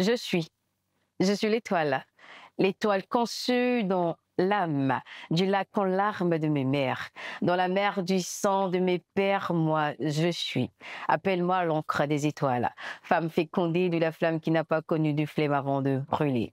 Je suis. Je suis l'étoile. L'étoile conçue dans l'âme du lac en larmes de mes mères. Dans la mer du sang de mes pères, moi, je suis. Appelle-moi l'encre des étoiles. Femme fécondée de la flamme qui n'a pas connu du flemme avant de brûler.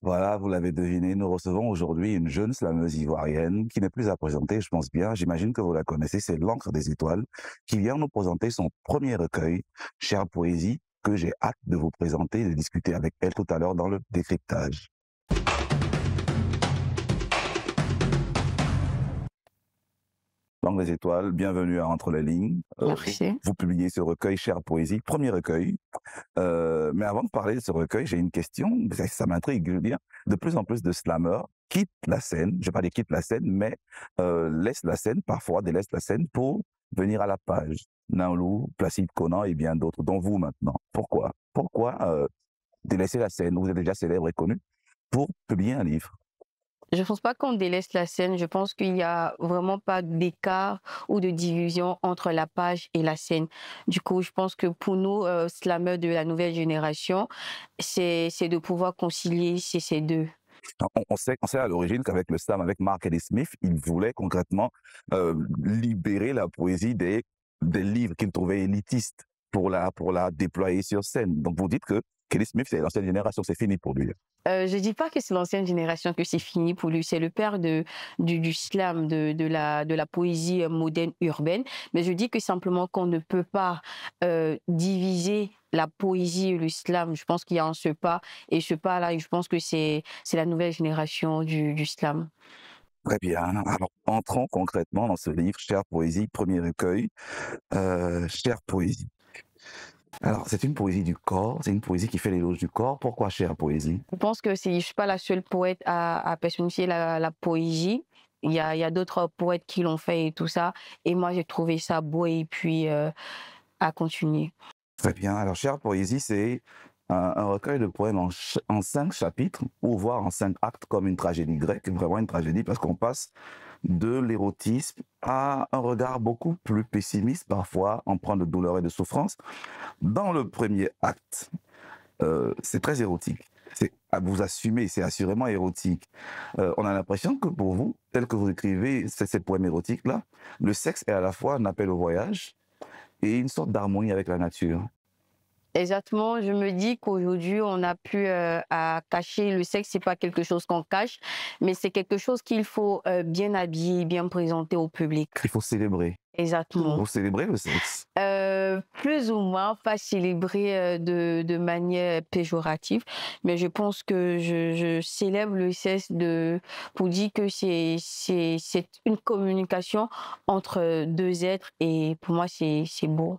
Voilà, vous l'avez deviné, nous recevons aujourd'hui une jeune slameuse ivoirienne qui n'est plus à présenter, je pense bien, j'imagine que vous la connaissez, c'est l'encre des étoiles, qui vient nous présenter son premier recueil, Chère Poésie, que j'ai hâte de vous présenter et de discuter avec elle tout à l'heure dans le décryptage. L'encre des étoiles, bienvenue à Entre les lignes. Merci. Vous publiez ce recueil, Chère Poésie, premier recueil. Mais avant de parler de ce recueil, j'ai une question, ça m'intrigue, je veux dire. De plus en plus de slameurs quittent la scène, je ne vais pas dire quittent la scène, mais laissent la scène, parfois délaissent la scène pour venir à la page. Naoulou, Placide Conan et bien d'autres, dont vous maintenant. Pourquoi? Pourquoi délaisser la scène où vous êtes déjà célèbre et connu pour publier un livre? Je pense pas qu'on délaisse la scène. Je pense qu'il y a vraiment pas d'écart ou de division entre la page et la scène. Du coup, je pense que pour nous, slameurs de la nouvelle génération, c'est de pouvoir concilier ces deux. On sait à l'origine qu'avec le slam, avec Mark Ellis Smith, il voulait concrètement libérer la poésie des livres qu'il trouvait élitistes pour la déployer sur scène. Donc vous dites que Kelly Smith, c'est l'ancienne génération, c'est fini pour lui. Je dis pas que c'est l'ancienne génération que c'est fini pour lui. C'est le père du slam, de la poésie moderne urbaine. Mais je dis que simplement qu'on ne peut pas diviser la poésie et le slam. Je pense qu'il y a un ce pas. Et ce pas-là, je pense que c'est la nouvelle génération du slam. Très bien. Alors, entrons concrètement dans ce livre, Chère Poésie, premier recueil, Chère Poésie. Alors, c'est une poésie du corps, c'est une poésie qui fait l'éloge du corps. Pourquoi Chère Poésie? Je pense que je suis pas la seule poète à personnifier la poésie. Il y a d'autres poètes qui l'ont fait et tout ça. Et moi, j'ai trouvé ça beau et puis à continuer. Très bien. Alors, Chère Poésie, c'est un recueil de poèmes en 5 chapitres, ou voire en 5 actes, comme une tragédie grecque, vraiment une tragédie, parce qu'on passe de l'érotisme à un regard beaucoup plus pessimiste, parfois empreint de douleur et de souffrance. Dans le premier acte, c'est très érotique. C'est à vous assumer, c'est assurément érotique. On a l'impression que pour vous, tel que vous écrivez ces poèmes érotiques-là, le sexe est à la fois un appel au voyage et une sorte d'harmonie avec la nature. Exactement, je me dis qu'aujourd'hui, on n'a plus à cacher le sexe, c'est pas quelque chose qu'on cache, mais c'est quelque chose qu'il faut bien habiller, bien présenter au public. Il faut célébrer. Exactement. Vous célébrez le sexe. Plus ou moins, pas célébrer de manière péjorative, mais je pense que je célèbre le sexe pour dire que c'est une communication entre deux êtres et pour moi, c'est beau.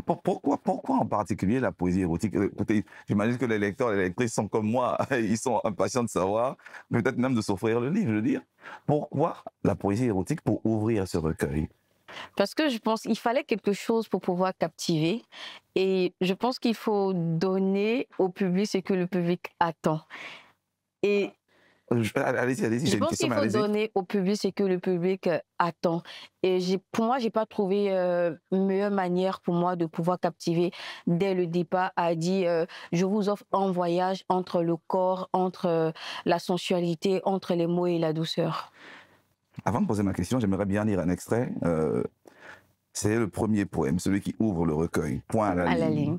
Pourquoi en particulier la poésie érotique? Écoutez, j'imagine que les lecteurs et les lectrices sont comme moi, ils sont impatients de savoir, peut-être même de s'offrir le livre, je veux dire. Pourquoi la poésie érotique pour ouvrir ce recueil? Parce que je pense qu'il fallait quelque chose pour pouvoir captiver et je pense qu'il faut donner au public ce que le public attend et Allez-y, allez-y, je j'ai une pense question, qu'il mais faut allez-y. donner au public ce que le public attend et pour moi, j'ai pas trouvé une meilleure manière pour moi de pouvoir captiver dès le départ à dire je vous offre un voyage entre le corps, entre la sensualité, entre les mots et la douceur. Avant de poser ma question, j'aimerais bien lire un extrait. C'est le premier poème, celui qui ouvre le recueil. Point à la À la ligne. ligne.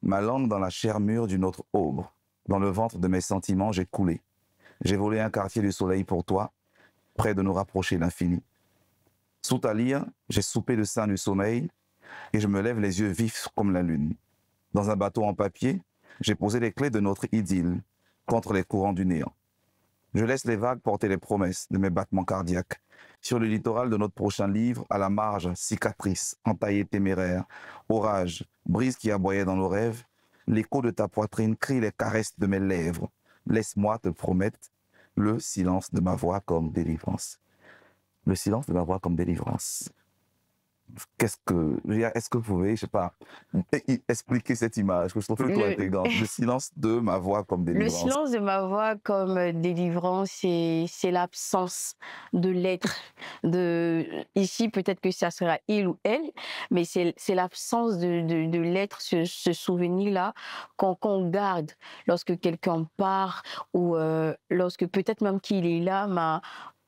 Ma langue dans la chair mûre d'une autre aube. Dans le ventre de mes sentiments, j'ai coulé. J'ai volé un quartier du soleil pour toi, près de nous rapprocher l'infini. Sous ta lyre, j'ai soupé le sein du sommeil et je me lève les yeux vifs comme la lune. Dans un bateau en papier, j'ai posé les clés de notre idylle contre les courants du néant. Je laisse les vagues porter les promesses de mes battements cardiaques. Sur le littoral de notre prochain livre, à la marge, cicatrice, entaillée téméraire, orage, brise qui aboyait dans nos rêves, l'écho de ta poitrine crie les caresses de mes lèvres. Laisse-moi te promettre le silence de ma voix comme délivrance. Le silence de ma voix comme délivrance. je veux dire, est-ce que vous pouvez, je sais pas, expliquer cette image que je trouve plutôt Le, intelligente, le silence de ma voix comme le délivrance. silence de ma voix comme délivrance, c'est l'absence de l'être. Ici, peut-être que ça sera il ou elle, mais c'est l'absence de l'être, ce souvenir-là qu'on garde lorsque quelqu'un part ou lorsque peut-être même qu'il est là, mais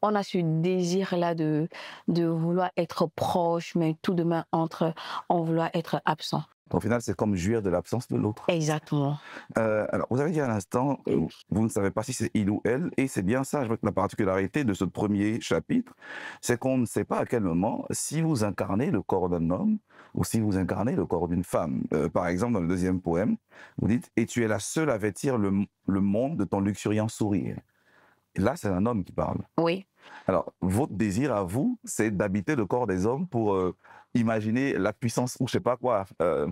on a ce désir-là de vouloir être proche, mais tout de même en vouloir être absent. Au final, c'est comme jouir de l'absence de l'autre. Exactement. Alors, vous avez dit à l'instant, vous ne savez pas si c'est il ou elle, et c'est bien ça, je vois que la particularité de ce premier chapitre, c'est qu'on ne sait pas à quel moment, si vous incarnez le corps d'un homme ou si vous incarnez le corps d'une femme. Par exemple, dans le deuxième poème, vous dites « Et tu es la seule à vêtir le monde de ton luxuriant sourire ». Et là, c'est un homme qui parle. Oui. Alors, votre désir à vous, c'est d'habiter le corps des hommes pour imaginer la puissance ou je sais pas quoi,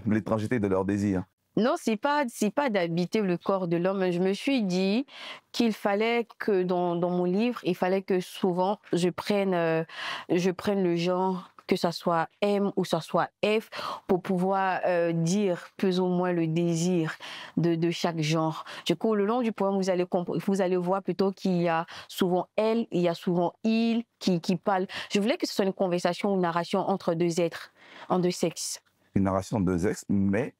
l'étrangeté de leur désir. Non, c'est pas d'habiter le corps de l'homme. Je me suis dit qu'il fallait que dans mon livre, il fallait que souvent je prenne le genre, que ça soit M ou ça soit F, pour pouvoir dire plus ou moins le désir de chaque genre. Du coup, le long du poème, vous allez voir plutôt qu'il y a souvent elle, il y a souvent il qui parle. Je voulais que ce soit une conversation, une narration entre deux êtres, en deux sexes. Une narration de deux ex, mais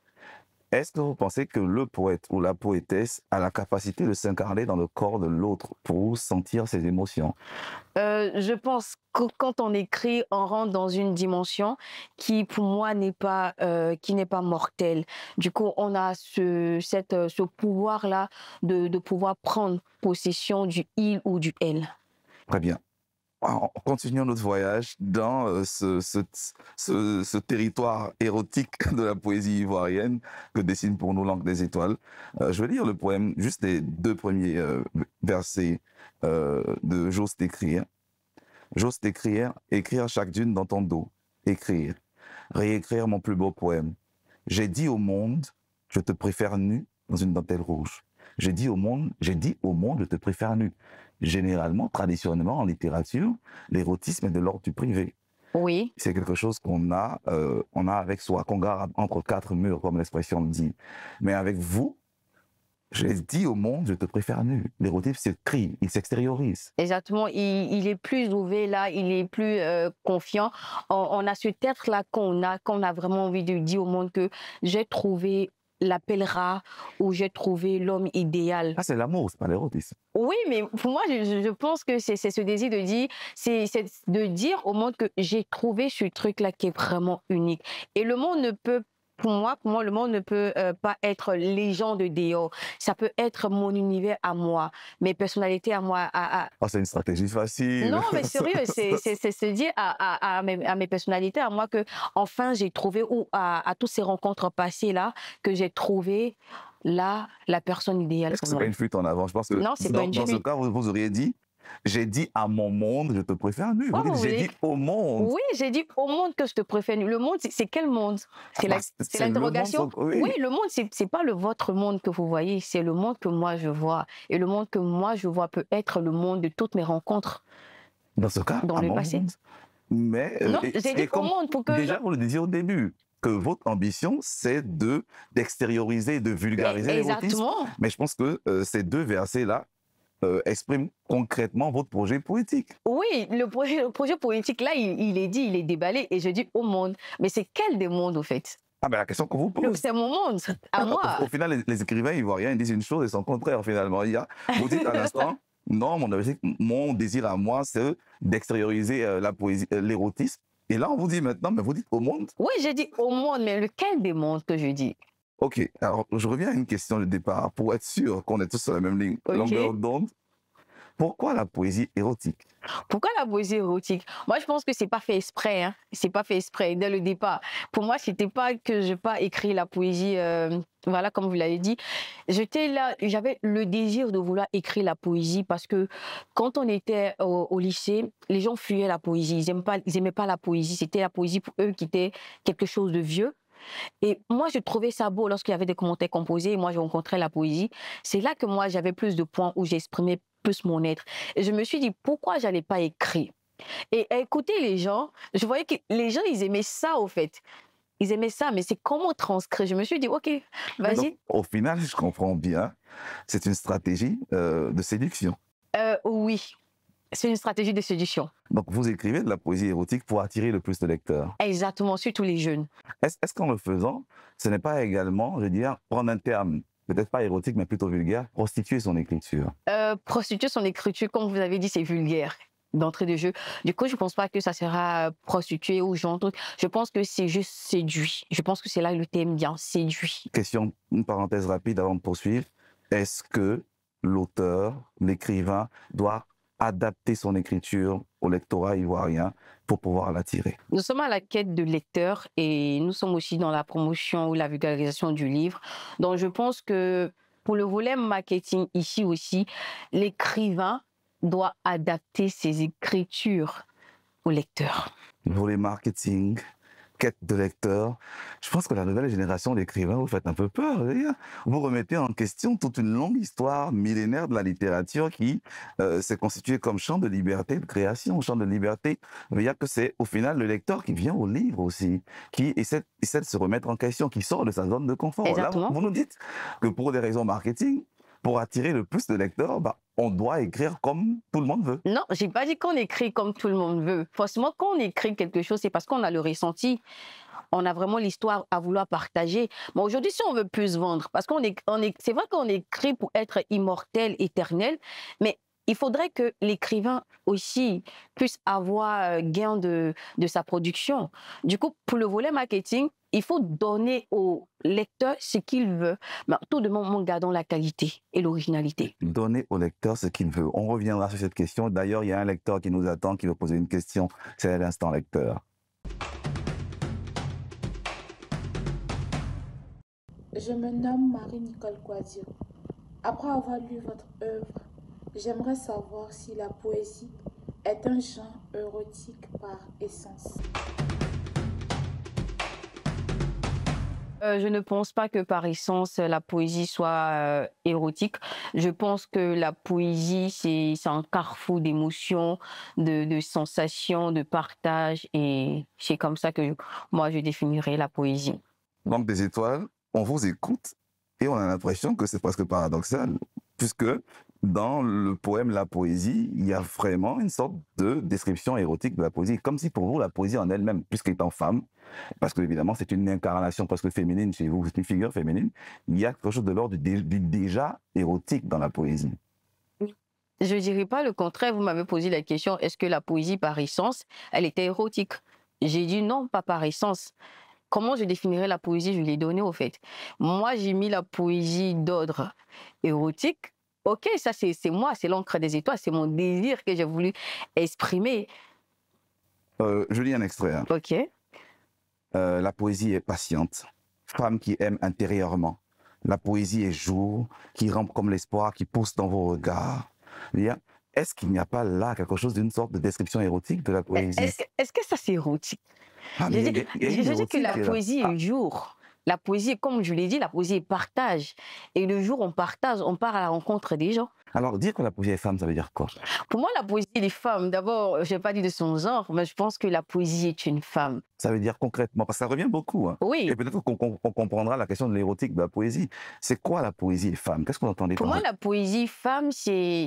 est-ce que vous pensez que le poète ou la poétesse a la capacité de s'incarner dans le corps de l'autre pour sentir ses émotions? Je pense que quand on écrit, on rentre dans une dimension qui, pour moi, qui n'est pas mortelle. Du coup, on a ce pouvoir-là de pouvoir prendre possession du il ou du elle. Très bien. Continuons notre voyage dans ce territoire érotique de la poésie ivoirienne que dessine pour nous l'encre des étoiles. Je vais lire le poème, juste les deux premiers versets de J'ose t'écrire. J'ose t'écrire, écrire chaque dune dans ton dos. Écrire, réécrire mon plus beau poème. J'ai dit au monde, je te préfère nu dans une dentelle rouge. J'ai dit au monde, je te préfère nu. Généralement, traditionnellement, en littérature, l'érotisme est de l'ordre du privé. Oui. C'est quelque chose qu'on a avec soi, qu'on garde entre quatre murs, comme l'expression le dit. Mais avec vous, j'ai dit au monde, je te préfère nu. L'érotisme s'écrit, il s'extériorise. Exactement, il est plus ouvert là, il est plus confiant. On a cet être-là qu'on a vraiment envie de dire au monde que j'ai trouvé l'appel rare ou j'ai trouvé l'homme idéal. Ça, c'est l'amour, c'est pas l'érotisme. Oui, mais pour moi, je pense que c'est ce désir de dire, c'est de dire au monde que j'ai trouvé ce truc-là qui est vraiment unique. Et le monde ne peut pour moi, le monde ne peut pas être les gens de dehors. Ça peut être mon univers à moi, mes personnalités à moi. Oh, c'est une stratégie facile. Non, mais sérieux, c'est se dire à mes personnalités, à moi que enfin j'ai trouvé, ou à toutes ces rencontres passées-là, que j'ai trouvé là la personne idéale Est-ce que pour c'est pas moi. une fuite en avant? Je pense que Non, c'est pas une dans ce fuite. cas, vous auriez dit, j'ai dit à mon monde, je te préfère nu. Oh, Vous dites, vous j'ai voulez? dit au monde. Oui, j'ai dit au monde que je te préfère. Le monde, c'est quel monde? Ah, bah, C'est c'est le monde, l'interrogation. oui. Oui, le monde, c'est pas le votre monde que vous voyez, c'est le monde que moi je vois. Et le monde que moi je vois peut être le monde de toutes mes rencontres Dans ce cas, dans à le mon passé. monde. Mais Non, j'ai dit au monde pour que déjà, vous le disiez au début, que votre ambition, c'est d'extérioriser, de vulgariser l'érotisme. Exactement. Mais je pense que ces deux versets-là expriment concrètement votre projet poétique. Oui, le projet politique, là, il est dit, il est déballé, et je dis au monde. Mais c'est quel des mondes, au fait? Ah ben la question qu'on vous pose. C'est mon monde, à moi. Au final, les écrivains ivoiriens ils disent une chose et son contraire finalement. Vous dites à l'instant, non, mon désir à moi, c'est d'extérioriser la poésie, l'érotisme. Et là, on vous dit maintenant, mais vous dites au monde. Oui, j'ai dit au monde, mais lequel des mondes que je dis? Ok, alors je reviens à une question de départ pour être sûr qu'on est tous sur la même ligne, Ok. longueur d'onde. Pourquoi la poésie érotique? Pourquoi la poésie érotique? Moi, je pense que c'est pas fait exprès, hein. C'est pas fait exprès dès le départ. Pour moi, c'était pas que j'ai pas écrit la poésie, voilà, comme vous l'avez dit. J'étais là, j'avais le désir de vouloir écrire la poésie parce que quand on était au lycée, les gens fuyaient la poésie. Ils aimaient pas la poésie. C'était la poésie pour eux qui était quelque chose de vieux. Et moi, je trouvais ça beau lorsqu'il y avait des commentaires composés. Et moi, je rencontrais la poésie. C'est là que moi, j'avais plus de points où j'exprimais plus mon être. Et je me suis dit, pourquoi j'allais pas écrire? Et à écouter les gens, je voyais que les gens, ils aimaient ça, au fait. Ils aimaient ça, mais c'est comment transcrire. Je me suis dit, OK, Donc, vas-y. au final, je comprends bien, c'est une stratégie de séduction. Oui, c'est une stratégie de séduction. Donc, vous écrivez de la poésie érotique pour attirer le plus de lecteurs. Exactement, surtout les jeunes. Est-ce qu'en le faisant, ce n'est pas également, je veux dire, prendre un terme, peut-être pas érotique, mais plutôt vulgaire, prostituer son écriture? Prostituer son écriture, comme vous avez dit, c'est vulgaire d'entrée de jeu. Du coup, je pense pas que ça sera prostitué ou genre truc. Je pense que c'est juste séduit. Je pense que c'est là le thème bien, séduit. Question, une parenthèse rapide avant de poursuivre. Est-ce que l'auteur, l'écrivain, doit adapter son écriture au lectorat ivoirien pour pouvoir l'attirer? Nous sommes à la quête de lecteurs et nous sommes aussi dans la promotion ou la vulgarisation du livre. Donc, je pense que pour le volet marketing ici aussi, l'écrivain doit adapter ses écritures au lecteur. Volet marketing, quête de lecteur. Je pense que la nouvelle génération d'écrivains, vous faites un peu peur. D'ailleurs. Vous remettez en question toute une longue histoire millénaire de la littérature qui s'est constituée comme champ de liberté de création, champ de liberté. Il y a que c'est au final le lecteur qui vient au livre aussi, qui essaie de se remettre en question, qui sort de sa zone de confort. Là, Exactement. vous nous dites que pour des raisons marketing, pour attirer le plus de lecteurs, on doit écrire comme tout le monde veut. Non, j'ai pas dit qu'on écrit comme tout le monde veut. Forcément, quand on écrit quelque chose, c'est parce qu'on a le ressenti. On a vraiment l'histoire à vouloir partager. Mais aujourd'hui, si on veut plus se vendre, parce c'est vrai qu'on écrit pour être immortel, éternel, mais il faudrait que l'écrivain aussi puisse avoir gain de sa production. Du coup, pour le volet marketing, il faut donner au lecteur ce qu'il veut, mais tout de même en gardant la qualité et l'originalité. Donner au lecteur ce qu'il veut. On reviendra sur cette question. D'ailleurs, il y a un lecteur qui nous attend, qui veut poser une question. C'est à l'instant lecteur. Je me nomme Marie-Nicole Quadio. Après avoir lu votre œuvre, j'aimerais savoir si la poésie est un genre érotique par essence. Je ne pense pas que par essence la poésie soit érotique. Je pense que la poésie, c'est un carrefour d'émotions, de sensations, de partage et c'est comme ça que moi je définirais la poésie. Donc, des étoiles, on vous écoute et on a l'impression que c'est presque paradoxal, puisque dans le poème La Poésie, il y a vraiment une sorte de description érotique de la poésie, comme si pour vous, la poésie en elle-même, puisqu'étant femme, parce que évidemment c'est une incarnation presque féminine chez vous, c'est une figure féminine, il y a quelque chose de l'ordre du déjà érotique dans la poésie. Je ne dirais pas le contraire. Vous m'avez posé la question, est-ce que la poésie par essence, elle était érotique? J'ai dit non, pas par essence. Comment je définirais la poésie? Je l'ai donné au fait. Moi, j'ai mis la poésie d'ordre érotique. Ok, ça c'est moi, c'est l'encre des étoiles, c'est mon désir que j'ai voulu exprimer. Je lis un extrait. Hein. Ok. La poésie est patiente, femme qui aime intérieurement. La poésie est jour, qui rampe comme l'espoir, qui pousse dans vos regards. Est-ce qu'il n'y a pas là quelque chose d'une sorte de description érotique de la poésie? Est-ce que ça c'est érotique? Ah, Je mais dis il y a une je dis que érotique la qui est là. poésie Ah, est jour. La poésie, comme je l'ai dit, la poésie est partage. Et le jour, on partage, on part à la rencontre des gens. alors, dire que la poésie est femme, ça veut dire quoi? Pour moi, la poésie des femmes, d'abord, je n'ai pas dit de son genre, mais je pense que la poésie est une femme. Ça veut dire concrètement, parce que ça revient beaucoup. Hein. Oui. Et peut-être qu'on comprendra la question de l'érotique de la poésie. C'est quoi la poésie et femme? Qu'est-ce que vous entendez Pour par moi, là? la poésie femme, c'est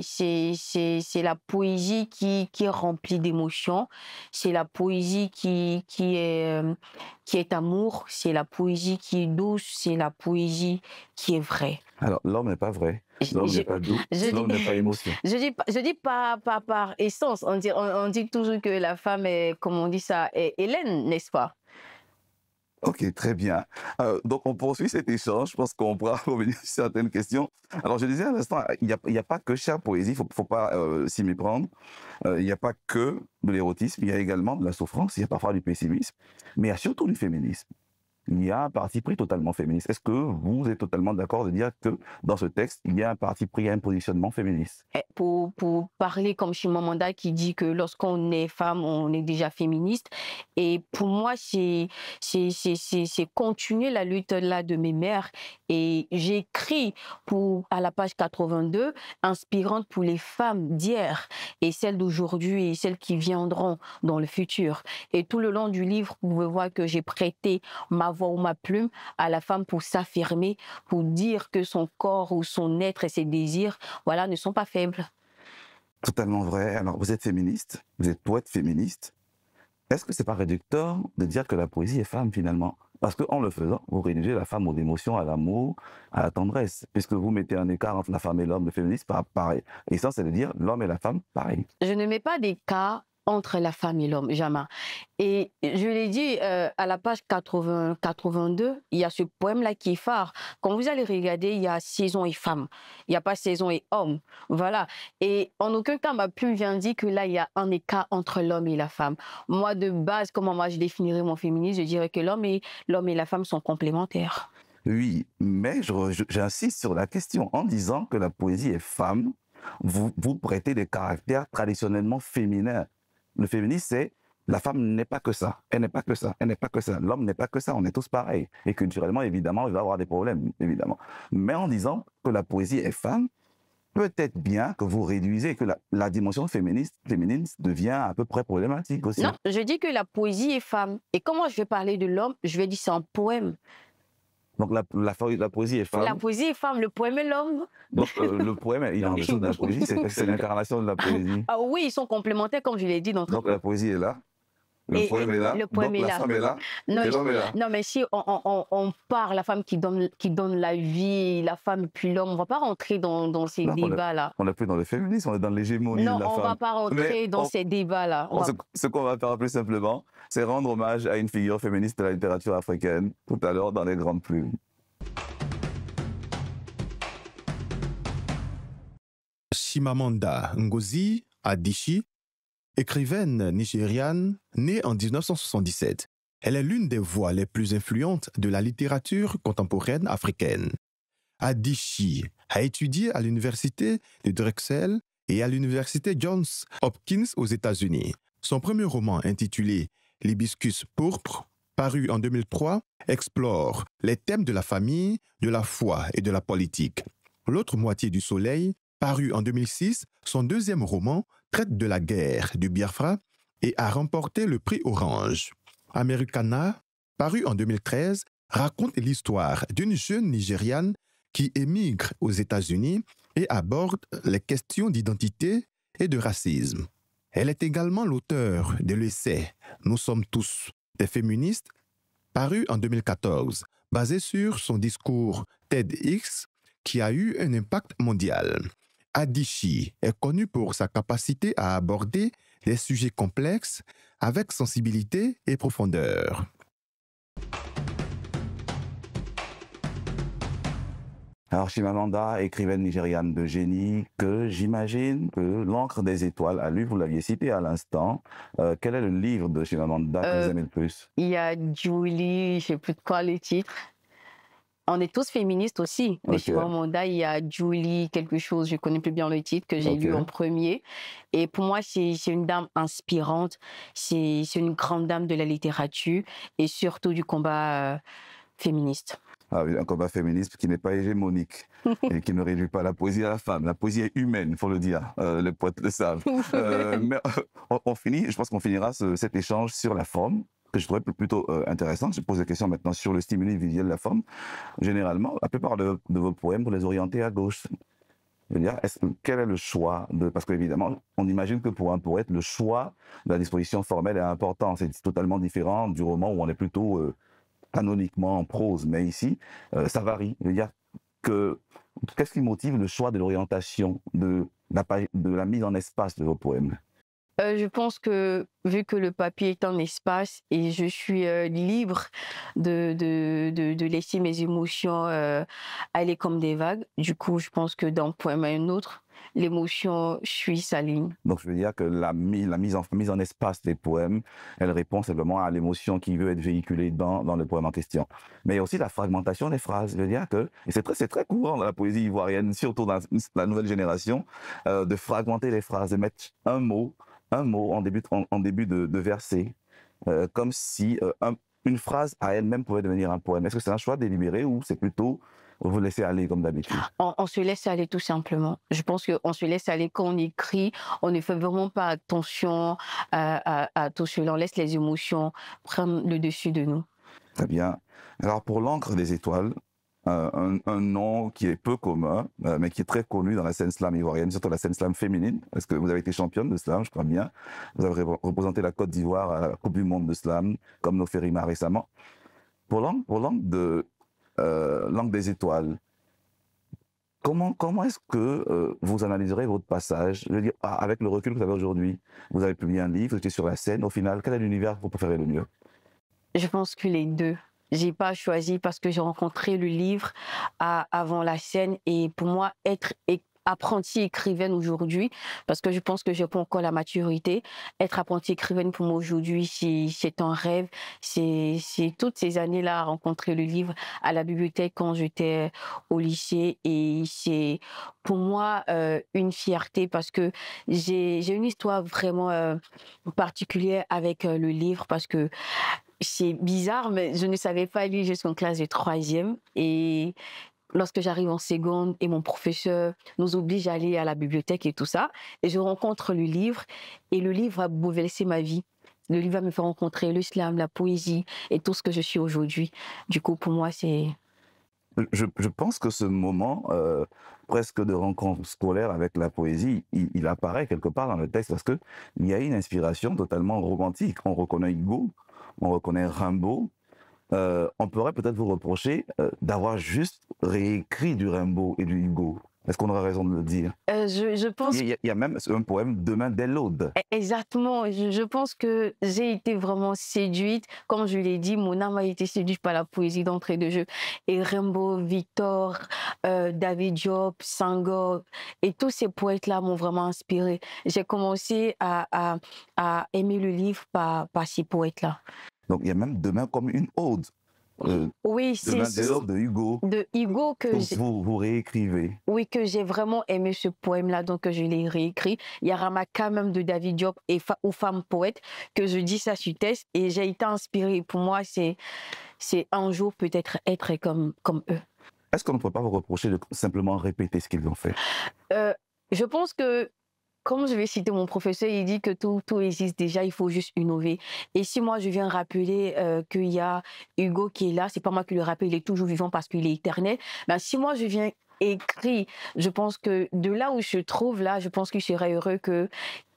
la poésie qui est remplie d'émotions. C'est la poésie qui est amour. C'est la poésie qui est douce. C'est la poésie qui est vraie. Alors, l'homme n'est pas vrai, l'homme Je, n'est pas doux, je l'homme n'est pas dis, émotion. je dis pas par essence. On dit toujours que la femme est, comme on dit ça, est Hélène, n'est-ce pas? Ok, très bien. Donc, on poursuit cet échange. Je pense qu'on pourra revenir sur certaines questions. Alors, je disais à l'instant, il y a pas que chère poésie, faut pas s'y méprendre. Il n'y a pas que de l'érotisme, il y a également de la souffrance, il y a parfois du pessimisme, mais il y a surtout du féminisme. il y a un parti pris totalement féministe. Est-ce que vous êtes totalement d'accord de dire que dans ce texte, il y a un parti pris, il y a un positionnement féministe? Pour parler comme Chimamanda qui dit que lorsqu'on est femme, on est déjà féministe. Et pour moi, c'est continuer la lutte là de mes mères. Et j'écris à la page 82, inspirante pour les femmes d'hier et celles d'aujourd'hui et celles qui viendront dans le futur. Et tout le long du livre, vous pouvez voir que j'ai prêté ma voix ou ma plume à la femme pour s'affirmer, pour dire que son corps ou son être et ses désirs, voilà, ne sont pas faibles. Totalement vrai. Alors, vous êtes féministe, vous êtes poète féministe. Est-ce que c'est pas réducteur de dire que la poésie est femme finalement? Parce qu'en le faisant, vous réduisez la femme aux émotions, à l'amour, à la tendresse, puisque vous mettez un écart entre la femme et l'homme. Le féminisme, pareil. Et ça, c'est de dire l'homme et la femme, pareil. Je ne mets pas d'écart entre la femme et l'homme, jamais. Et je l'ai dit à la page 82, il y a ce poème-là qui est phare. Quand vous allez regarder, il y a saison et femme. Il n'y a pas saison et homme. Voilà. Et en aucun cas, ma plume vient dire que là, il y a un écart entre l'homme et la femme. Moi, de base, comment moi je définirais mon féminisme, je dirais que l'homme et la femme sont complémentaires. Oui, mais j'insiste sur la question en disant que la poésie est femme. Vous prêtez des caractères traditionnellement féminins. Le féminisme, c'est la femme n'est pas que ça, elle n'est pas que ça, elle n'est pas que ça, l'homme n'est pas que ça, on est tous pareils. Et culturellement, évidemment, il va y avoir des problèmes, évidemment. Mais en disant que la poésie est femme, peut-être bien que vous réduisez, que la dimension féminine devient à peu près problématique aussi. Non, je dis que la poésie est femme. Et comment je vais parler de l'homme, je vais dire c'est un poème. Donc la poésie est femme. La poésie est femme, le poème est l'homme. Donc le poème, il est en dessous de la poésie, c'est l'incarnation de la poésie. Ah oui, ils sont complémentaires, comme je l'ai dit. Donc la poésie est là, le poème est là, le poème donc est la là. femme est là, Non, et l'homme est là. non, mais si on parle, la femme qui donne la vie, la femme puis l'homme, on ne va pas rentrer dans ces débats-là. On n'est plus dans le féminisme, on est dans l'hégémonie de la femme. Non, on ne va pas rentrer dans ces débats-là. Ce qu'on va faire plus simplement, c'est rendre hommage à une figure féministe de la littérature africaine, tout à l'heure dans les grandes plumes. Chimamanda Ngozi Adichie, écrivaine nigériane née en 1977. Elle est l'une des voix les plus influentes de la littérature contemporaine africaine. Adichie a étudié à l'université de Drexel et à l'université Johns Hopkins aux États-Unis. Son premier roman intitulé L'hibiscus pourpre, paru en 2003, explore les thèmes de la famille, de la foi et de la politique. L'autre moitié du soleil, paru en 2006, son deuxième roman traite de la guerre du Biafra et a remporté le prix Orange. Americana, paru en 2013, raconte l'histoire d'une jeune Nigériane qui émigre aux États-Unis et aborde les questions d'identité et de racisme. Elle est également l'auteure de l'essai « Nous sommes tous des féministes », paru en 2014, basé sur son discours TEDx qui a eu un impact mondial. Adichie est connue pour sa capacité à aborder des sujets complexes avec sensibilité et profondeur. Alors Chimamanda, écrivaine nigériane de génie, que j'imagine que l'encre des étoiles a lu, vous l'aviez cité à l'instant. Quel est le livre de Chimamanda que vous aimez le plus? Il y a Julie, je ne sais plus de quoi le titre. On est tous féministes aussi. De Chimamanda, il y a Julie, quelque chose, je ne connais plus bien le titre, que j'ai lu en premier. Et pour moi, c'est une dame inspirante. C'est une grande dame de la littérature et surtout du combat féministe. Ah oui, un combat féministe qui n'est pas hégémonique et qui ne réduit pas la poésie à la femme. La poésie est humaine, il faut le dire. Les poètes le savent. Mais je pense qu'on finira cet échange sur la forme, que je trouvais plutôt intéressant. Je pose des questions maintenant sur le stimuli visuel de la forme. Généralement, la plupart de vos poèmes, vous les orientez à gauche. Je veux dire, quel est le choix parce qu'évidemment, on imagine que pour un poète, le choix de la disposition formelle est important. C'est totalement différent du roman où on est plutôt canoniquement en prose. Mais ici, ça varie. Je veux dire, qu'est-ce qui motive le choix de l'orientation, de la mise en espace de vos poèmes? Je pense que, vu que le papier est un espace et je suis libre de laisser mes émotions aller comme des vagues, du coup, je pense que d'un poème à un autre, l'émotion suit sa ligne. Donc, je veux dire que la mise en espace des poèmes, elle répond simplement à l'émotion qui veut être véhiculée dans le poème en question. Mais il y a aussi la fragmentation des phrases. Je veux dire que, et c'est très courant dans la poésie ivoirienne, surtout dans la nouvelle génération, de fragmenter les phrases, de mettre un mot en début de verset, comme si une phrase à elle-même pouvait devenir un poème. Est-ce que c'est un choix délibéré ou c'est plutôt vous laisser aller comme d'habitude? On se laisse aller tout simplement. Je pense qu'on se laisse aller quand on écrit. On ne fait vraiment pas attention à tout cela. On laisse les émotions prendre le dessus de nous. Très bien. Alors, pour l'encre des étoiles, un nom qui est peu commun, mais qui est très connu dans la scène slam ivoirienne, surtout la scène slam féminine, parce que vous avez été championne de slam, je crois bien. Vous avez représenté la Côte d'Ivoire à la Coupe du Monde de slam, comme Noferima récemment. Pour l'encre des étoiles, comment est-ce que vous analyserez votre passage? Je veux dire, avec le recul que vous avez aujourd'hui, vous avez publié un livre, vous étiez sur la scène. Au final, quel est l'univers que vous préférez le mieux? Je pense que les deux. J'ai pas choisi parce que j'ai rencontré le livre avant la scène et pour moi, être apprentie écrivaine aujourd'hui, parce que je pense que j'ai pas encore la maturité. Être apprentie écrivaine pour moi aujourd'hui, c'est un rêve. C'est toutes ces années-là à rencontrer le livre à la bibliothèque quand j'étais au lycée et c'est pour moi une fierté parce que j'ai une histoire vraiment particulière avec le livre parce que c'est bizarre, mais je ne savais pas lire jusqu'en classe de 3e. Et lorsque j'arrive en seconde et mon professeur nous oblige à aller à la bibliothèque et tout ça, et je rencontre le livre, et le livre a bouleversé ma vie. Le livre va me faire rencontrer le slam, la poésie et tout ce que je suis aujourd'hui. Du coup, pour moi, c'est... Je pense que ce moment presque de rencontre scolaire avec la poésie, il apparaît quelque part dans le texte parce qu'il y a une inspiration totalement romantique. On reconnaît Hugo, on reconnaît Rimbaud. On pourrait peut-être vous reprocher d'avoir juste réécrit du Rimbaud et du Hugo. Est-ce qu'on aurait raison de le dire? Je pense... Il y a même un poème Demain dès l'aube. Exactement. Je pense que j'ai été vraiment séduite. Comme je l'ai dit, mon âme a été séduite par la poésie d'entrée de jeu. Et Rimbaud, Victor, David Diop, Senghor, et tous ces poètes-là m'ont vraiment inspirée. J'ai commencé à aimer le livre par ces poètes-là. Donc il y a même Demain comme une ode. Oui, c'est Demain dès l'aube de Hugo. de Hugo que Donc vous réécrivez. oui, que j'ai vraiment aimé ce poème-là, donc je l'ai réécrit. Il y a Ramaka même de David Diop et ou Femme Poète, que je dis ça sur test et j'ai été inspirée. Pour moi, c'est un jour peut-être être comme eux. Est-ce qu'on ne peut pas vous reprocher de simplement répéter ce qu'ils ont fait? Je pense que, comme je vais citer mon professeur, il dit que tout existe déjà, il faut juste innover. Et si moi je viens rappeler qu'il y a Hugo qui est là, c'est pas moi qui le rappelle, il est toujours vivant parce qu'il est éternel. Ben, si moi je viens écrire, je pense que de là où je se trouve là, je pense qu'il serait heureux qu'il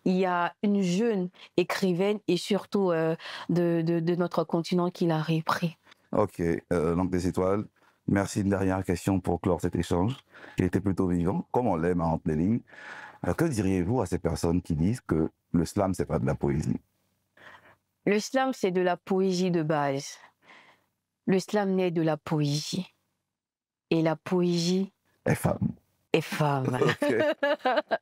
y a une jeune écrivaine et surtout de notre continent qui l'a repris. Ok, L'encre des étoiles. Merci. Une dernière question pour clore cet échange. Il était plutôt vivant, comme on l'aime entre les lignes. Que diriez-vous à ces personnes qui disent que le slam, c'est pas de la poésie? Le slam, c'est de la poésie de base. Le slam naît de la poésie. Et la poésie Et femme. est femme. Ok.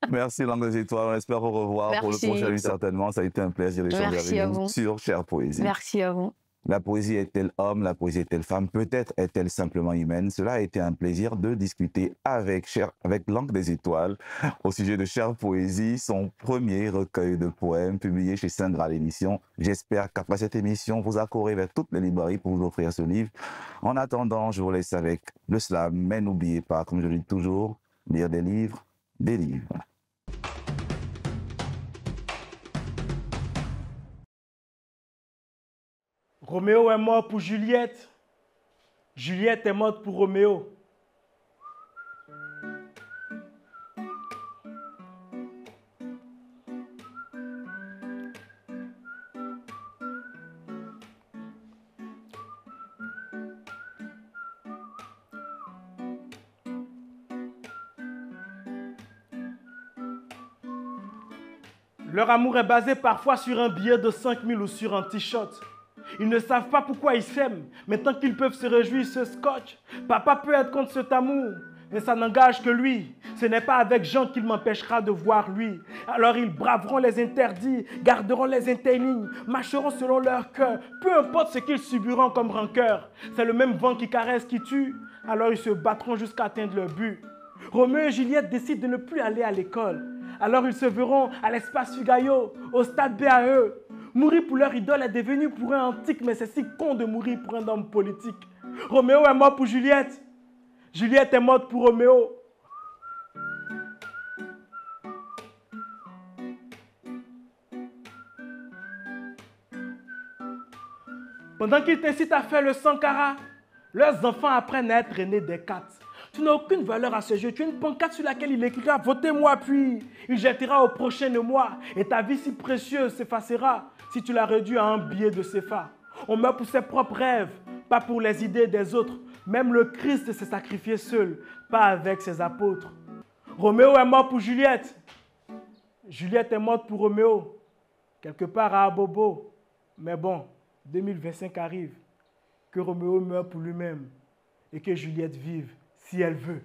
Merci, L'encre des étoiles. On espère vous revoir pour le Merci. prochain, certainement. Ça a été un plaisir d'échanger Merci à avec vous vous. sur Chère Poésie. Merci à vous. La poésie est-elle homme? La poésie est-elle femme? Peut-être est-elle simplement humaine? Cela a été un plaisir de discuter avec L'encre des étoiles au sujet de Chère Poésie, son premier recueil de poèmes publié chez Saint Graal Éditions. J'espère qu'après cette émission, vous accourez vers toutes les librairies pour vous offrir ce livre. En attendant, je vous laisse avec le slam, mais n'oubliez pas, comme je le dis toujours, lire des livres, des livres. Roméo est mort pour Juliette. Juliette est morte pour Roméo. Leur amour est basé parfois sur un billet de 5 000 ou sur un t-shirt. Ils ne savent pas pourquoi ils s'aiment, mais tant qu'ils peuvent se réjouir, ce scotch. Papa peut être contre cet amour, mais ça n'engage que lui. Ce n'est pas avec Jean qu'il m'empêchera de voir lui. Alors ils braveront les interdits, garderont les interlignes, marcheront selon leur cœur, peu importe ce qu'ils subiront comme rancœur. C'est le même vent qui caresse, qui tue. Alors ils se battront jusqu'à atteindre leur but. Roméo et Juliette décident de ne plus aller à l'école. Alors ils se verront à l'espace Figaro, au stade BAE. Mourir pour leur idole est devenu pour un antique, mais c'est si con de mourir pour un homme politique. Roméo est mort pour Juliette. Juliette est morte pour Roméo. Pendant qu'ils t'incitent à faire le Sankara, leurs enfants apprennent à être nés des quatre. Tu n'as aucune valeur à ce jeu. Tu as une pancarte sur laquelle il écrira « Votez-moi » puis il jettera au prochain de moi. Et ta vie si précieuse s'effacera si tu l'as réduit à un billet de CFA. On meurt pour ses propres rêves, pas pour les idées des autres. Même le Christ s'est sacrifié seul, pas avec ses apôtres. Roméo est mort pour Juliette. Juliette est morte pour Roméo. Quelque part à Abobo. Mais bon, 2025 arrive. Que Roméo meure pour lui-même et que Juliette vive si elle veut.